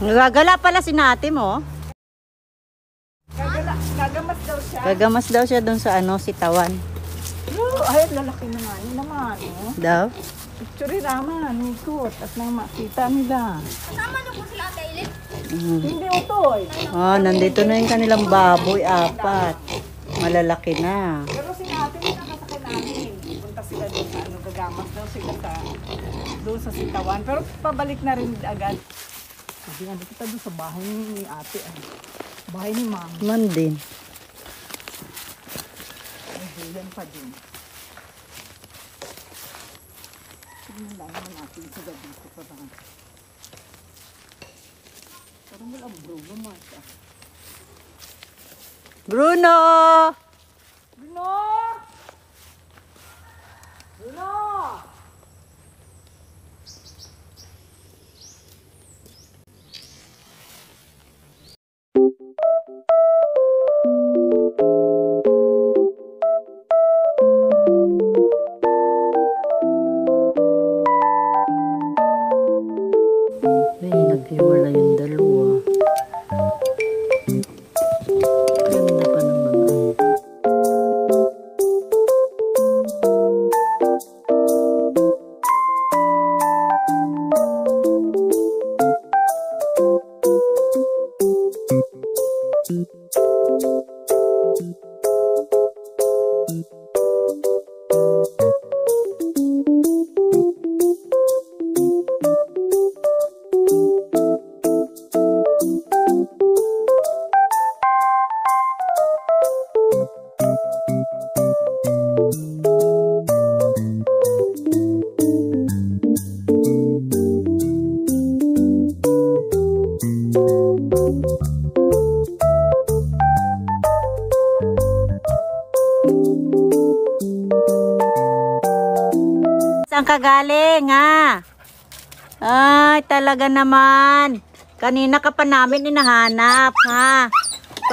Nagagala pala si nate mo. Gagamas daw siya. Gagamas daw siya doon sa ano, sitawan. Ay, lalaki na nga yun naman. Oh. Daw? Picture naman, ikot. At nang makita nila. Kasama niyo po sila, Taylor? Hindi utoy. Oh, nandito na yung kanilang baboy, 4. Malalaki na. Pero si ate may nakasakay namin. Punta sila doon sa ano, gagamas daw sila doon sa sitawan. Pero pabalik na rin agad. Sabi nga, kita doon sa bahay ni ate. Bahay ni mama. Man din. Ay, huyan pa din. Tignan lang naman natin sa gabi ko pa ba. Parang wala Bruno Marta. Bruno! Bruno! Bruno! Naghiwala yung dalawa. Ganda pa naman. Saan ka galing, ha? Ay, talaga naman. Kanina ka pa namin inahanap, ha?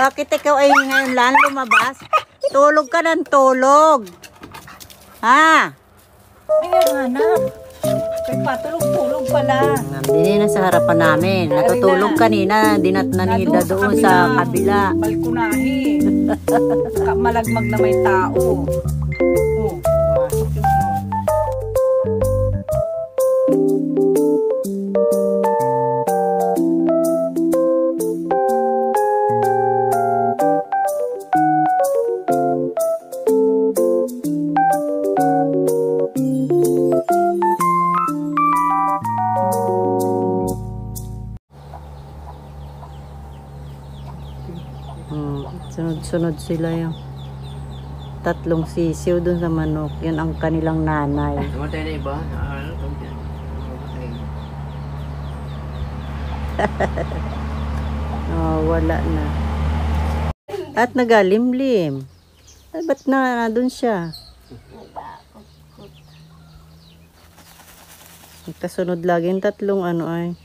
Bakit ikaw ay ngayon lang lumabas? Tulog ka ng tulog. Ha? Ay, hanap. Ay, patulog-tulog pala. Hindi na sa harapan namin. Natutulog kanina. Dinat na nila doon sa kabila. Balkonahe. Malagmag na may tao. Oh, masok yung sunod-sunod sila yung tatlong sisiw dun sa manok. Yun ang kanilang nanay. Namatay na iba? Oh, wala na. At nagalimlim. Ay, ba't na dun siya? Kasunod lagi yung tatlong ano ay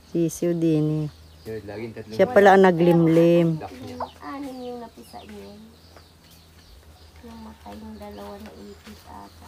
sisiw din eh. Siya pala ang naglimlim. Anim yung napisa niya. Yung matay yung dalawa na ipit ata.